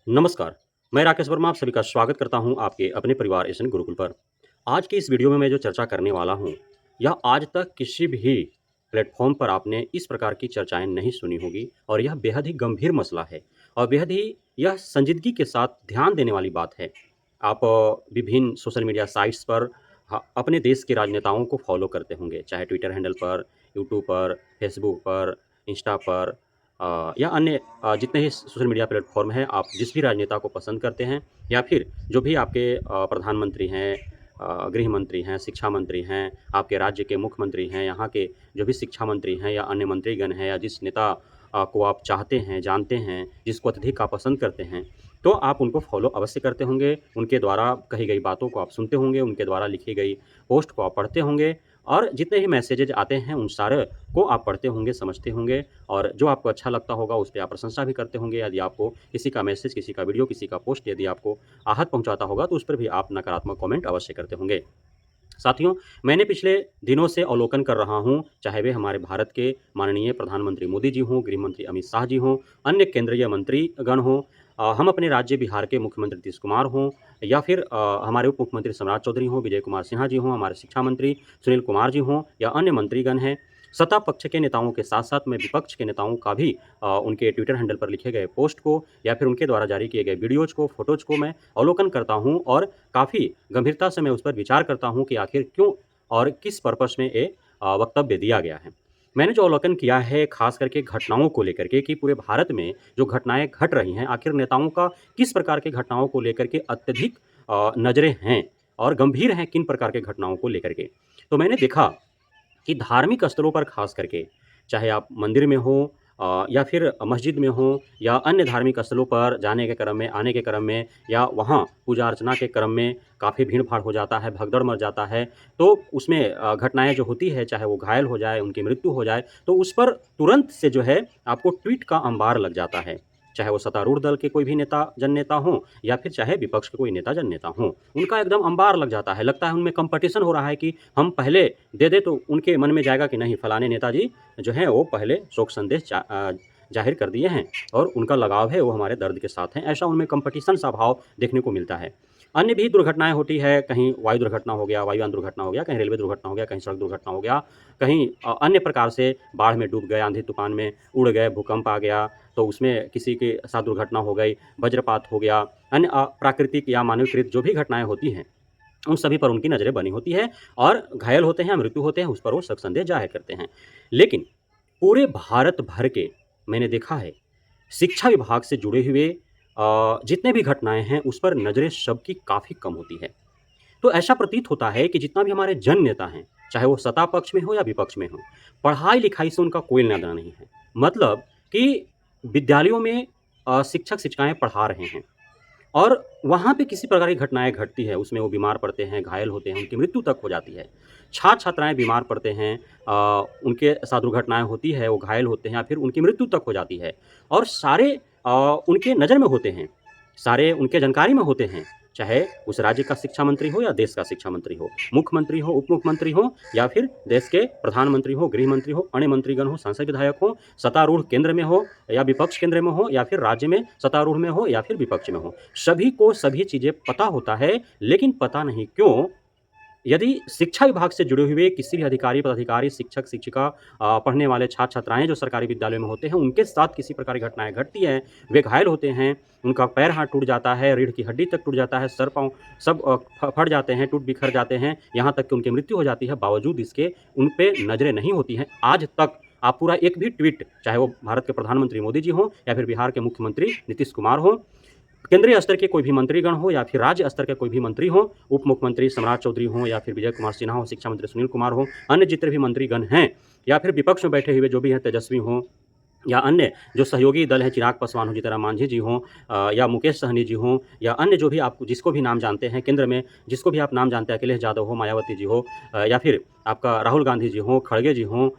नमस्कार, मैं राकेश वर्मा आप सभी का स्वागत करता हूं आपके अपने परिवार एसएन गुरुकुल पर। आज की इस वीडियो में मैं जो चर्चा करने वाला हूं, यह आज तक किसी भी प्लेटफ़ॉर्म पर आपने इस प्रकार की चर्चाएँ नहीं सुनी होगी और यह बेहद ही गंभीर मसला है और बेहद ही यह संजीदगी के साथ ध्यान देने वाली बात है। आप विभिन्न सोशल मीडिया साइट्स पर अपने देश के राजनेताओं को फ़ॉलो करते होंगे, चाहे ट्विटर हैंडल पर, यूट्यूब पर, फेसबुक पर, इंस्टा पर या अन्य जितने ही सोशल मीडिया प्लेटफ़ॉर्म हैं, आप जिस भी राजनेता को पसंद करते हैं या फिर जो भी आपके प्रधानमंत्री हैं, गृह मंत्री हैं, शिक्षा मंत्री हैं, आपके राज्य के मुख्यमंत्री हैं, यहाँ के जो भी शिक्षा मंत्री हैं या अन्य मंत्रीगण हैं या जिस नेता को आप चाहते हैं, जानते हैं, जिसको अत्यधिक आप पसंद करते हैं, तो आप उनको फ़ॉलो अवश्य करते होंगे। उनके द्वारा कही गई बातों को आप सुनते होंगे, उनके द्वारा लिखी गई पोस्ट को आप पढ़ते होंगे और जितने भी मैसेजेज़ आते हैं, उन सारे को आप पढ़ते होंगे, समझते होंगे और जो आपको अच्छा लगता होगा, उस पे आप प्रशंसा भी करते होंगे। यदि आपको किसी का मैसेज, किसी का वीडियो, किसी का पोस्ट यदि आपको आहत पहुँचाता होगा, तो उस पर भी आप नकारात्मक कमेंट अवश्य करते होंगे। साथियों, मैंने पिछले दिनों से अवलोकन कर रहा हूँ, चाहे वे हमारे भारत के माननीय प्रधानमंत्री मोदी जी हों, गृह मंत्री अमित शाह जी हों, अन्य केंद्रीय मंत्रीगण हों, हम अपने राज्य बिहार के मुख्यमंत्री नीतीश कुमार हों या फिर हमारे उप मुख्यमंत्री सम्राट चौधरी हों, विजय कुमार सिन्हा जी हों, हमारे शिक्षा मंत्री सुनील कुमार जी हों या अन्य मंत्रीगण हैं। सत्ता पक्ष के नेताओं के साथ-साथ मैं विपक्ष के नेताओं का भी उनके ट्विटर हैंडल पर लिखे गए पोस्ट को या फिर उनके द्वारा जारी किए गए वीडियोज़ को, फ़ोटोज़ को मैं अवलोकन करता हूँ और काफ़ी गंभीरता से मैं उस पर विचार करता हूँ कि आखिर क्यों और किस पर्पस में ये वक्तव्य दिया गया है। मैंने जो अवलोकन किया है ख़ास करके घटनाओं को लेकर के कि पूरे भारत में जो घटनाएँ घट रही हैं, आखिर नेताओं का किस प्रकार की घटनाओं को लेकर के अत्यधिक नज़रें हैं और गंभीर हैं किन प्रकार के घटनाओं को लेकर के। तो मैंने देखा कि धार्मिक स्थलों पर ख़ास करके, चाहे आप मंदिर में हो या फिर मस्जिद में हो या अन्य धार्मिक स्थलों पर जाने के क्रम में, आने के क्रम में या वहाँ पूजा-अर्चना के क्रम में काफ़ी भीड़-भाड़ हो जाता है, भगदड़ मच जाता है। तो उसमें घटनाएँ जो होती है, चाहे वो घायल हो जाए, उनकी मृत्यु हो जाए, तो उस पर तुरंत से जो है आपको ट्वीट का अंबार लग जाता है। चाहे वो सत्तारूढ़ दल के कोई भी नेता जननेता हों या फिर चाहे विपक्ष के कोई नेता जननेता हों। उनका एकदम अंबार लग जाता है, लगता है उनमें कॉम्पिटिशन हो रहा है कि हम पहले दे दें तो उनके मन में जाएगा कि नहीं फलाने नेताजी जो हैं वो पहले शोक संदेश ज़ाहिर कर दिए हैं और उनका लगाव है वो हमारे दर्द के साथ हैं। ऐसा उनमें कॉम्पिटिशन सा भाव देखने को मिलता है। अन्य भी दुर्घटनाएँ होती है, कहीं वायु दुर्घटना हो गया, वायुयान दुर्घटना हो गया, कहीं रेलवे दुर्घटना हो गया, कहीं सड़क दुर्घटना हो गया, कहीं अन्य प्रकार से बाढ़ में डूब गए, आंधी-तूफान में उड़ गए, भूकंप आ गया, तो उसमें किसी के साथ दुर्घटना हो गई, वज्रपात हो गया, अन्य प्राकृतिक या मानवीकृत जो भी घटनाएँ होती हैं, उन सभी पर उनकी नज़रें बनी होती है और घायल होते हैं, मृत्यु होते हैं, उस पर वो शोक संदेश ज़ाहिर करते हैं। लेकिन पूरे भारत भर के मैंने देखा है, शिक्षा विभाग से जुड़े हुए जितने भी घटनाएँ हैं, उस पर नज़रें सबकी काफ़ी कम होती है। तो ऐसा प्रतीत होता है कि जितना भी हमारे जन नेता हैं, चाहे वो सत्ता पक्ष में हो या विपक्ष में हो, पढ़ाई-लिखाई से उनका कोई लेना-देना नहीं है। मतलब कि विद्यालयों में शिक्षक-शिक्षिकाएँ पढ़ा रहे हैं और वहाँ पे किसी प्रकार की घटनाएँ घटती है, उसमें वो बीमार पड़ते हैं, घायल होते हैं, उनकी मृत्यु तक हो जाती है। छात्र-छात्राएँ बीमार पड़ते हैं उनके साथ दुर्घटनाएँ होती है, वो घायल होते हैं या फिर उनकी मृत्यु तक हो जाती है और सारे उनके नज़र में होते हैं, सारे उनके जानकारी में होते हैं, चाहे उस राज्य का शिक्षा मंत्री हो या देश का शिक्षा मंत्री हो, मुख्यमंत्री हो, उप मुख्यमंत्री हो या फिर देश के प्रधानमंत्री हो, गृह मंत्री हो, अन्य मंत्रीगण हो, सांसद विधायक हो, सत्तारूढ़ केंद्र में हो या विपक्ष केंद्र में हो या फिर राज्य में सत्तारूढ़ में हो या फिर विपक्ष में हो। सभी को सभी चीज़ें पता होता है, लेकिन पता नहीं क्यों यदि शिक्षा विभाग से जुड़े हुए किसी भी अधिकारी, पदाधिकारी, शिक्षक, शिक्षिका पढ़ने वाले छात्र-छात्राएँ जो सरकारी विद्यालयों में होते हैं, उनके साथ किसी प्रकार की घटनाएँ घटती हैं, वे घायल होते हैं, उनका पैर-हाथ टूट जाता है, रीढ़ की हड्डी तक टूट जाता है, सर-पाँव सब फट जाते हैं, टूट-बिखर जाते हैं, यहाँ तक कि उनकी मृत्यु हो जाती है, बावजूद इसके उन पे नज़रें नहीं होती हैं। आज तक आप पूरा एक भी ट्वीट, चाहे वो भारत के प्रधानमंत्री मोदी जी हों या फिर बिहार के मुख्यमंत्री नीतीश कुमार हों, केंद्रीय स्तर के कोई भी मंत्रीगण हो या फिर राज्य स्तर के कोई भी मंत्री हो, उप मुख्यमंत्री सम्राट चौधरी हों या फिर विजय कुमार सिन्हा हो, शिक्षा मंत्री सुनील कुमार हो, अन्य जितने भी मंत्रीगण हैं या फिर विपक्ष में बैठे हुए जो भी हैं तेजस्वी हों या अन्य जो सहयोगी दल हैं, चिराग पासवान हो, जीतन मांझी जी हों या मुकेश सहनी जी हों या अन्य जो भी आप जिसको भी नाम जानते हैं केंद्र में, जिसको भी आप नाम जानते हैं, अखिलेश यादव हो, मायावती जी हो या फिर आपका राहुल गांधी जी हों, खड़गे जी हों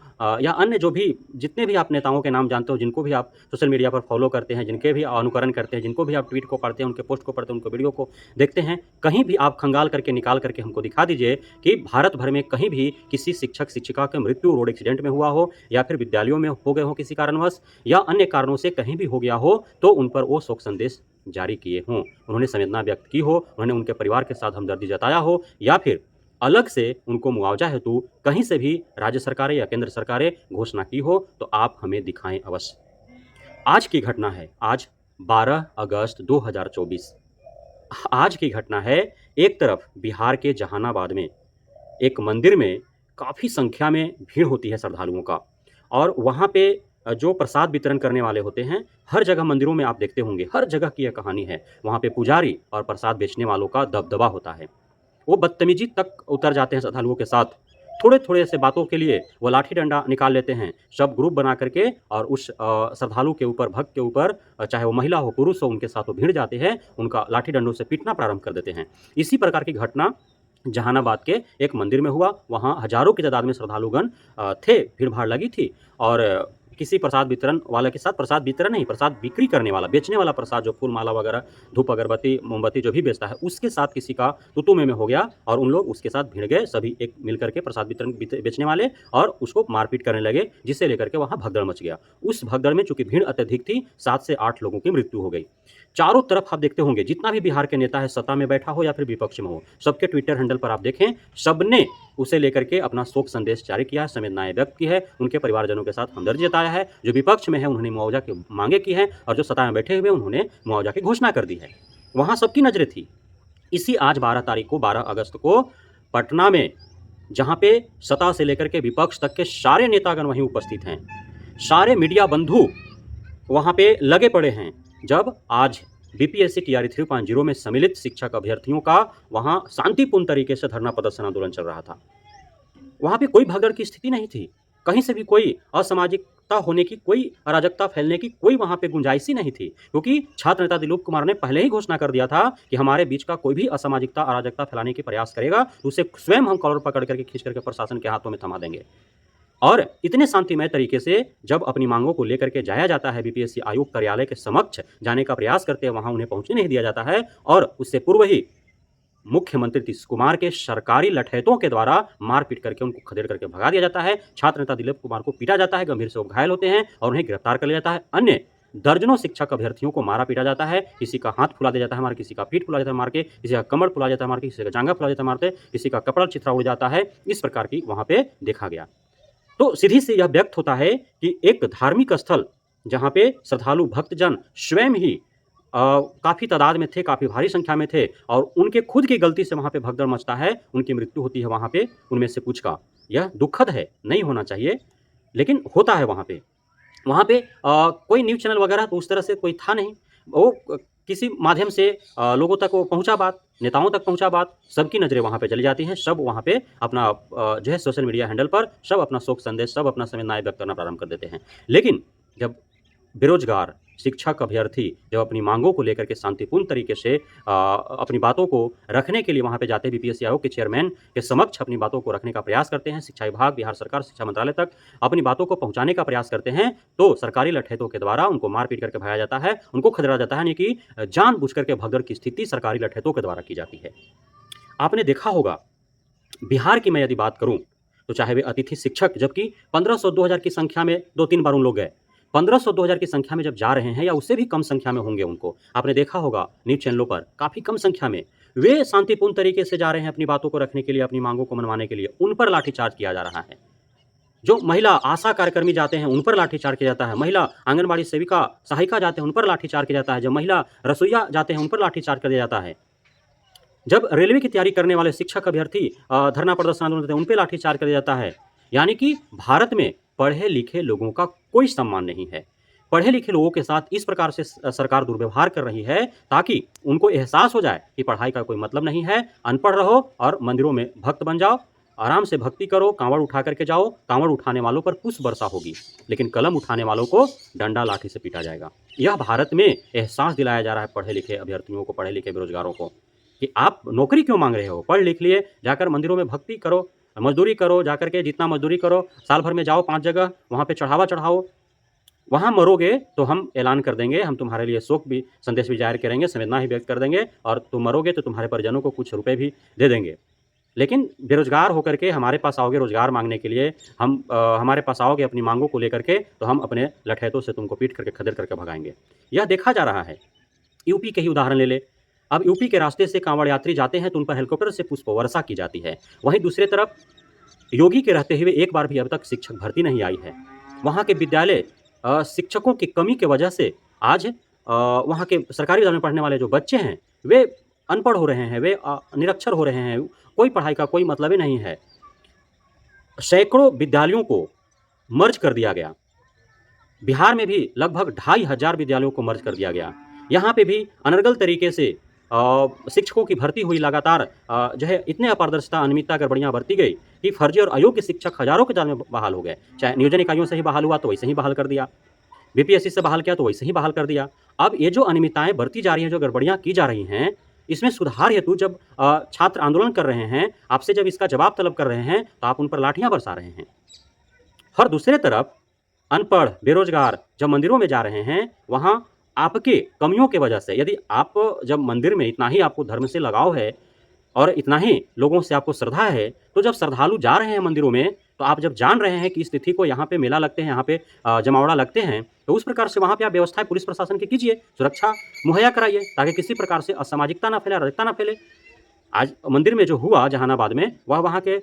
या अन्य जो भी जितने भी आप नेताओं के नाम जानते हो, जिनको भी आप सोशल मीडिया पर फॉलो करते हैं, जिनके भी अनुकरण करते हैं, जिनको भी आप ट्वीट को पढ़ते हैं, उनके पोस्ट को पढ़ते हैं, उनके वीडियो को देखते हैं, कहीं भी आप खंगाल करके निकाल करके हमको दिखा दीजिए कि भारत भर में कहीं भी किसी शिक्षक-शिक्षिका की मृत्यु रोड एक्सीडेंट में हुआ हो या फिर विद्यालयों में हो गए हो किसी कारणवश या अन्य कारणों से कहीं भी हो गया हो, तो उन पर वो शोक संदेश जारी किए हों, उन्होंने संवेदना व्यक्त की हो, उन्होंने उनके परिवार के साथ हमदर्दी जताया हो, या फिर अलग से उनको मुआवजा हेतु कहीं से भी राज्य सरकारें या केंद्र सरकारें घोषणा की हो, तो आप हमें दिखाएं अवश्य। आज की घटना है, आज 12 अगस्त 2024। आज की घटना है, एक तरफ बिहार के जहानाबाद में एक मंदिर में काफ़ी संख्या में भीड़ होती है श्रद्धालुओं का, और वहाँ पे जो प्रसाद वितरण करने वाले होते हैं, हर जगह मंदिरों में आप देखते होंगे, हर जगह की यह कहानी है। वहाँ पे पुजारी और प्रसाद बेचने वालों का दबदबा होता है। वो बदतमीजी तक उतर जाते हैं श्रद्धालुओं के साथ। थोड़े-थोड़े से बातों के लिए वो लाठी डंडा निकाल लेते हैं, सब ग्रुप बना करके, और उस श्रद्धालु के ऊपर, भक्त के ऊपर, चाहे वो महिला हो, पुरुष हो, उनके साथ वो भिड़ जाते हैं, उनका लाठी डंडों से पीटना प्रारंभ कर देते हैं। इसी प्रकार की घटना जहानाबाद के एक मंदिर में हुआ। वहाँ हज़ारों की तादाद में श्रद्धालुगण थे, भीड़-भाड़ लगी थी, और किसी प्रसाद वितरण वाले के साथ, प्रसाद वितरण नहीं, प्रसाद बिक्री करने वाला, बेचने वाला प्रसाद, जो फूल माला वगैरह, धूप अगरबत्ती, मोमबत्ती जो भी बेचता है, उसके साथ किसी का तू-तू मैं-मैं हो गया, और उन लोग उसके साथ भिड़ गए, सभी एक मिल कर के प्रसाद वितरण बेचने वाले, और उसको मारपीट करने लगे, जिसे लेकर के वहाँ भगदड़ मच गया। उस भगदड़ में चूँकि भीड़ अत्यधिक थी, 7 से 8 लोगों की मृत्यु हो गई। चारों तरफ आप देखते होंगे, जितना भी बिहार के नेता है, सत्ता में बैठा हो या फिर विपक्ष में हो, सबके ट्विटर हैंडल पर आप देखें, सबने उसे लेकर के अपना शोक संदेश जारी किया है, संवेदनाएं व्यक्त की है, उनके परिवारजनों के साथ हमदर्दी जताया है। जो विपक्ष में है, उन्होंने मुआवजा की मांगे की है, और जो सत्ता में बैठे हुए, उन्होंने मुआवजा की घोषणा कर दी है। वहाँ सबकी नजरें थी। इसी आज 12 तारीख को, 12 अगस्त को पटना में, जहाँ पे सत्ता से लेकर के विपक्ष तक के सारे नेतागण वहीं उपस्थित हैं, सारे मीडिया बंधु वहाँ पे लगे पड़े हैं, जब आज बीपीएससी टीआरई 3.0 में सम्मिलित शिक्षक अभ्यर्थियों का वहाँ शांतिपूर्ण तरीके से धरना प्रदर्शन आंदोलन चल रहा था। वहाँ पे कोई भगदड़ की स्थिति नहीं थी, कहीं से भी कोई असामाजिकता होने की, कोई अराजकता फैलने की कोई वहाँ पे गुंजाइश ही नहीं थी, क्योंकि छात्र नेता दिलीप कुमार ने पहले ही घोषणा कर दिया था कि हमारे बीच का कोई भी असामाजिकता, अराजकता फैलाने की प्रयास करेगा, तो उसे स्वयं हम कॉलर पकड़ करके, खींच करके प्रशासन के हाथों में थमा देंगे। और इतने शांतिमय तरीके से जब अपनी मांगों को लेकर के जाया जाता है, बीपीएससी आयोग कार्यालय के समक्ष जाने का प्रयास करते हैं, वहां उन्हें पहुंचने नहीं दिया जाता है, और उससे पूर्व ही मुख्यमंत्री नीतीश कुमार के सरकारी लठैतों के द्वारा मारपीट करके उनको खदेड़ करके भगा दिया जाता है। छात्र नेता दिलीप कुमार को पीटा जाता है, गंभीर से वो घायल होते हैं, और उन्हें गिरफ्तार कर लिया जाता है। अन्य दर्जनों शिक्षक अभ्यर्थियों को मारा पीटा जाता है, किसी का हाथ फुला दिया जाता है मार, किसी का पीठ फुला जाता है मार के, किसी का कमर फुला जाता है मार के, किसी का जांघा फुला जाता है मारते, किसी का कपड़ा चिथड़ा उड़ जाता है। इस प्रकार की वहां पे देखा गया। तो सीधी से यह व्यक्त होता है कि एक धार्मिक स्थल, जहाँ पे श्रद्धालु भक्तजन स्वयं ही काफ़ी तादाद में थे, काफ़ी भारी संख्या में थे, और उनके खुद की गलती से वहाँ पे भगदड़ मचता है, उनकी मृत्यु होती है वहाँ पे उनमें से कुछ का। यह दुखद है, नहीं होना चाहिए, लेकिन होता है वहाँ पे। वहाँ पे कोई न्यूज़ चैनल वगैरह तो उस तरह से कोई था नहीं। वो किसी माध्यम से लोगों तक वो पहुँचा बात, नेताओं तक पहुँचा बात, सबकी नज़रें वहाँ पे चली जाती हैं, सब वहाँ पे अपना जो है सोशल मीडिया हैंडल पर सब अपना शोक संदेश, सब अपना संवेदनाएँ व्यक्त करना प्रारंभ कर देते हैं। लेकिन जब बेरोजगार शिक्षक अभ्यर्थी जब अपनी मांगों को लेकर के शांतिपूर्ण तरीके से अपनी बातों को रखने के लिए वहाँ पे जाते हैं, बीपीएससी आयोग के चेयरमैन के समक्ष अपनी बातों को रखने का प्रयास करते हैं, शिक्षा विभाग, बिहार सरकार, शिक्षा मंत्रालय तक अपनी बातों को पहुँचाने का प्रयास करते हैं, तो सरकारी लठैतों के द्वारा उनको मारपीट करके भगाया जाता है, उनको खदेड़ा जाता है, यानी कि जानबूझ करके भगदड़ की स्थिति सरकारी लठैतों के द्वारा की जाती है। आपने देखा होगा, बिहार की मैं यदि बात करूँ, तो चाहे वे अतिथि शिक्षक, जबकि 1500-2000 की संख्या में 2-3 बार उन लोग गए, 1500-2000 की संख्या में जब जा रहे हैं, या उससे भी कम संख्या में होंगे, उनको आपने देखा होगा न्यूज़ चैनलों पर, काफ़ी कम संख्या में वे शांतिपूर्ण तरीके से जा रहे हैं अपनी बातों को रखने के लिए, अपनी मांगों को मनवाने के लिए, उन पर लाठीचार्ज किया जा रहा है। जो महिला आशा कार्यकर्मी जाते हैं, उन पर लाठीचार्ज किया जाता है, महिला आंगनबाड़ी सेविका, सहायिका जाते हैं, उन पर लाठीचार्ज किया जाता है, जब महिला रसोइया जाते हैं, उन पर लाठीचार्ज कर दिया जाता है। जब रेलवे की तैयारी करने वाले शिक्षक अभ्यर्थी धरना प्रदर्शन आंदोलन करते हैं, उन पे लाठीचार्ज कर दिया जाता है। यानी कि भारत में पढ़े लिखे लोगों का कोई सम्मान नहीं है। पढ़े लिखे लोगों के साथ इस प्रकार से सरकार दुर्व्यवहार कर रही है, ताकि उनको एहसास हो जाए कि पढ़ाई का कोई मतलब नहीं है, अनपढ़ रहो और मंदिरों में भक्त बन जाओ, आराम से भक्ति करो, कांवड़ उठा करके जाओ, कांवड़ उठाने वालों पर पुष्प वर्षा होगी, लेकिन कलम उठाने वालों को डंडा लाठी से पीटा जाएगा। यह भारत में एहसास दिलाया जा रहा है पढ़े लिखे अभ्यर्थियों को, पढ़े लिखे बेरोजगारों को, कि आप नौकरी क्यों मांग रहे हो, पढ़ लिख लिए, जाकर मंदिरों में भक्ति करो, मजदूरी करो, जाकर के जितना मजदूरी करो, साल भर में जाओ 5 जगह, वहाँ पे चढ़ावा चढ़ाओ, वहाँ मरोगे तो हम ऐलान कर देंगे, हम तुम्हारे लिए शोक भी संदेश भी जाहिर करेंगे, संवेदना ही व्यक्त कर देंगे, और तुम मरोगे तो तुम्हारे परिजनों को कुछ रुपए भी दे देंगे। लेकिन बेरोजगार होकर के हमारे पास आओगे रोजगार मांगने के लिए, हम हमारे पास आओगे अपनी मांगों को लेकर के, तो हम अपने लठैतों से तुमको पीट करके खदेड़ करके भगाएंगे। यह देखा जा रहा है। यूपी के ही उदाहरण ले ले। अब यूपी के रास्ते से कांवड़ यात्री जाते हैं तो उन पर हेलीकॉप्टर से पुष्प वर्षा की जाती है। वहीं दूसरी तरफ योगी के रहते हुए एक बार भी अब तक शिक्षक भर्ती नहीं आई है। वहाँ के विद्यालय शिक्षकों की कमी की वजह से आज वहाँ के सरकारी विद्यालय में पढ़ने वाले जो बच्चे हैं, वे अनपढ़ हो रहे हैं, वे निरक्षर हो रहे हैं, कोई पढ़ाई का कोई मतलब ही नहीं है। सैकड़ों विद्यालयों को मर्ज कर दिया गया। बिहार में भी लगभग 2500 विद्यालयों को मर्ज कर दिया गया। यहाँ पे भी अनर्गल तरीके से शिक्षकों की भर्ती हुई लगातार जो है इतने अपारदर्शिता, अनियमितता, गड़बड़ियाँ बरती गई कि फर्जी और अयोग्य शिक्षक हज़ारों के जाल में बहाल हो गए। चाहे नियोजन इकाइयों से ही बहाल हुआ तो वैसे ही बहाल कर दिया, बीपीएससी से बहाल किया तो वैसे ही बहाल कर दिया। अब ये जो अनियमितताएँ बरती जा रही हैं, जो गड़बड़ियाँ की जा रही हैं, इसमें सुधार हेतु जब छात्र आंदोलन कर रहे हैं, आपसे जब इसका जवाब तलब कर रहे हैं, तो आप उन पर लाठियाँ बरसा रहे हैं। और दूसरे तरफ अनपढ़, बेरोजगार जब मंदिरों में जा रहे हैं, वहाँ आपके कमियों की वजह से, यदि आप जब मंदिर में इतना ही आपको धर्म से लगाव है और इतना ही लोगों से आपको श्रद्धा है, तो जब श्रद्धालु जा रहे हैं मंदिरों में, तो आप जब जान रहे हैं कि इस तिथि को यहाँ पे मेला लगते हैं, यहाँ पे जमावड़ा लगते हैं, तो उस प्रकार से वहाँ पे आप व्यवस्थाएं पुलिस प्रशासन की कीजिए, सुरक्षा मुहैया कराइए, ताकि किसी प्रकार से असामाजिकता ना फैले, अराजकता ना फैले। आज मंदिर में जो हुआ जहानाबाद में, वह वहाँ के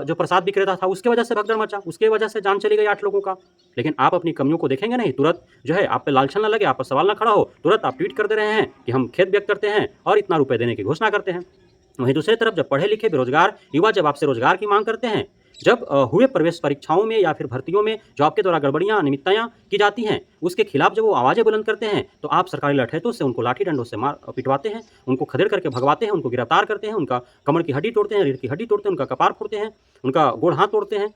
जो प्रसाद विक्रेता था उसके वजह से भगदड़ मचा, उसके वजह से जान चली गई 8 लोगों का। लेकिन आप अपनी कमियों को देखेंगे नहीं, तुरंत जो है आप पे लालछन ना लगे, आप पर सवाल ना खड़ा हो, तुरंत आप ट्वीट कर दे रहे हैं कि हम खेद व्यक्त करते हैं और इतना रुपए देने की घोषणा करते हैं। वहीं दूसरी तरफ जब पढ़े लिखे बेरोजगार युवा जब आपसे रोजगार की मांग करते हैं, जब हुए प्रवेश परीक्षाओं में या फिर भर्तियों में जो आपके द्वारा गड़बड़ियाँ, अनियमितताएँ की जाती हैं, उसके खिलाफ जब वो आवाज़ें बुलंद करते हैं, तो आप सरकारी लठैतों से उनको लाठी डंडों से मार पिटवाते हैं, उनको खदेड़ करके भगवाते हैं, उनको गिरफ्तार करते हैं, उनका कमर की हड्डी तोड़ते हैं, रीढ़ की हड्डी तोड़ते हैं, उनका कपार फोड़ते हैं, उनका गोड़ हाथ तोड़ते हैं।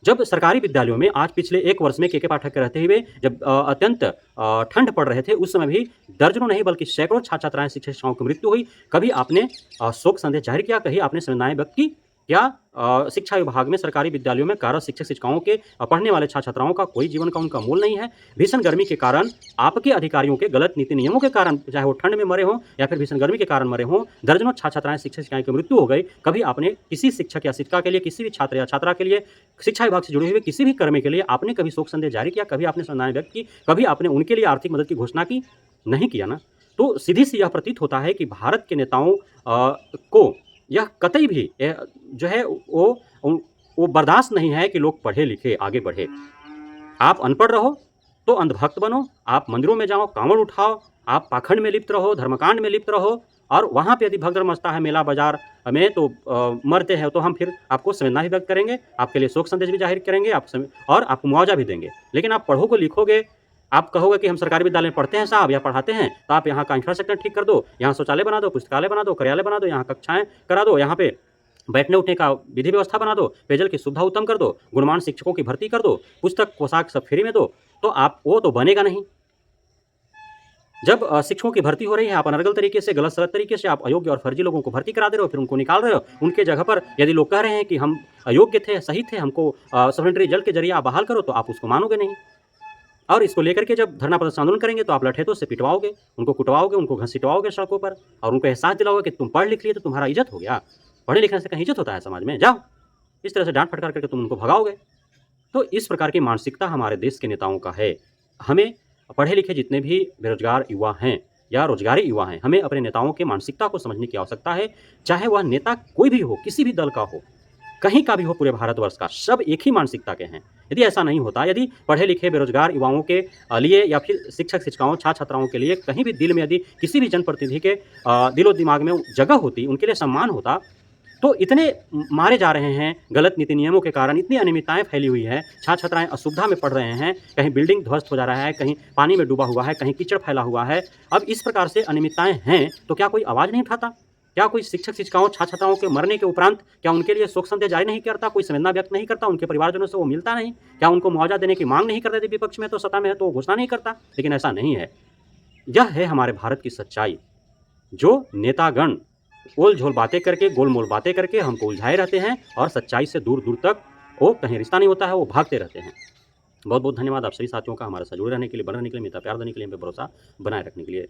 जब सरकारी विद्यालयों में आज पिछले 1 वर्ष में के पाठक के रहते हुए जब अत्यंत ठंड पड़ रहे थे, उस समय भी दर्जनों नहीं बल्कि सैकड़ों छात्र-छात्राएँ, शिक्षक-शिक्षाओं की मृत्यु हुई। कभी आपने शोक संदेश जाहिर किया, कहीं आपने संवेदनाएँ व्यक्त की? क्या शिक्षा विभाग में सरकारी विद्यालयों में कार्यरत शिक्षक-शिक्षिकाओं के पढ़ने वाले छात्र-छात्राओं का कोई जीवन का उनका मोल नहीं है? भीषण गर्मी के कारण आपके अधिकारियों के गलत नीति नियमों के कारण, चाहे वो ठंड में मरे हों या फिर भीषण गर्मी के कारण मरे हों, दर्जनों छात्र-छात्राएँ, शिक्षक-शिक्षिकाएँ की मृत्यु हो गई। कभी आपने किसी शिक्षक या शिक्षिका के लिए, किसी भी छात्र या छात्रा के लिए, शिक्षा विभाग से जुड़े हुए किसी भी कर्मी के लिए आपने कभी शोक संदेश जारी किया? कभी आपने संवेदनाएँ व्यक्त की? कभी आपने उनके लिए आर्थिक मदद की घोषणा की? नहीं किया ना। तो सीधी-सी यह प्रतीत होता है कि भारत के नेताओं को यह कतई भी जो है वो बर्दाश्त नहीं है कि लोग पढ़े लिखे आगे बढ़े। आप अनपढ़ रहो तो अंधभक्त बनो, आप मंदिरों में जाओ, कांवड़ उठाओ, आप पाखंड में लिप्त रहो, धर्मकांड में लिप्त रहो, और वहाँ पे यदि भगदड़ मचता है मेला बाजार में तो मरते हैं, तो हम फिर आपको संवेदना भी व्यक्त करेंगे, आपके लिए शोक संदेश भी जाहिर करेंगे, और आपको मुआवजा भी देंगे। लेकिन आप पढ़ोगे लिखोगे, आप कहोगे कि हम सरकारी विद्यालय में पढ़ते हैं साहब या पढ़ाते हैं, तो आप यहाँ का इंफ्रास्ट्रक्चर ठीक कर दो, यहाँ शौचालय बना दो, पुस्तकालय बना दो, कार्यालय बना दो, यहाँ कक्षाएँ करा दो, यहाँ पे बैठने उठने का विधि व्यवस्था बना दो, पेयजल की सुविधा उत्तम कर दो, गुणवान शिक्षकों की भर्ती कर दो, पुस्तक पोशाक सब फ्री में दो, तो आप वो तो बनेगा नहीं। जब शिक्षकों की भर्ती हो रही है, आप अनर्गल तरीके से, गलत सलत तरीके से आप अयोग्य और फर्जी लोगों को भर्ती करा दे रहे हो, फिर उनको निकाल रहे हो। उनके जगह पर यदि लोग कह रहे हैं कि हम अयोग्य थे, सही थे, हमको सप्लीमेंट्री रिजल्ट के जरिए आप बहाल करो, तो आप उसको मानोगे नहीं। और इसको लेकर के जब धरना प्रदर्शन आंदोलन करेंगे, तो आप लठैतों से पिटवाओगे, उनको कुटवाओगे, उनको घसीटवाओगे सड़कों पर, और उनको एहसास दिलाओगे कि तुम पढ़ लिख लिए तो तुम्हारा इज्जत हो गया। पढ़े लिखने से कहीं इज्जत होता है समाज में? जाओ। इस तरह से डांट फटकार करके तुम उनको भगाओगे। तो इस प्रकार की मानसिकता हमारे देश के नेताओं का है। हमें पढ़े लिखे जितने भी बेरोजगार युवा हैं या रोजगारी युवा हैं, हमें अपने नेताओं की मानसिकता को समझने की आवश्यकता है। चाहे वह नेता कोई भी हो, किसी भी दल का हो, कहीं का भी हो, पूरे भारतवर्ष का, सब एक ही मानसिकता के हैं। यदि ऐसा नहीं होता, यदि पढ़े लिखे बेरोजगार युवाओं के लिए या फिर शिक्षक शिक्षिकाओं, छात्र छात्राओं के लिए कहीं भी दिल में, यदि किसी भी जनप्रतिनिधि के दिलो दिमाग में जगह होती, उनके लिए सम्मान होता, तो इतने मारे जा रहे हैं गलत नीति नियमों के कारण, इतनी अनियमितताएँ फैली हुई है, छात्र छात्राएँ असुविधा में पढ़ रहे हैं, कहीं बिल्डिंग ध्वस्त हो जा रहा है, कहीं पानी में डूबा हुआ है, कहीं कीचड़ फैला हुआ है। अब इस प्रकार से अनियमितताएँ हैं, तो क्या कोई आवाज़ नहीं उठाता? क्या कोई शिक्षक शिक्षिकाओं, छात्र छात्राओं के मरने के उपरांत क्या उनके लिए शोक संदेश जारी नहीं करता? कोई संवेदना व्यक्त नहीं करता? उनके परिवारजनों से वो मिलता नहीं? क्या उनको मुआवजा देने की मांग नहीं करते? यदि विपक्ष में तो, सत्ता में है तो घोषणा नहीं करता? लेकिन ऐसा नहीं है। यह है हमारे भारत की सच्चाई, जो नेतागण ओल-झोल बातें करके, गोल-मोल बातें करके हमको उलझाए रहते हैं, और सच्चाई से दूर-दूर तक वो कहीं रिश्ता नहीं होता है, वो भागते रहते हैं। बहुत-बहुत धन्यवाद आप सभी साथियों का हमारे साथ जुड़े रहने के लिए, बने रहने के लिए, मेरा प्यार देने के लिए, हम पे भरोसा बनाए रखने के लिए।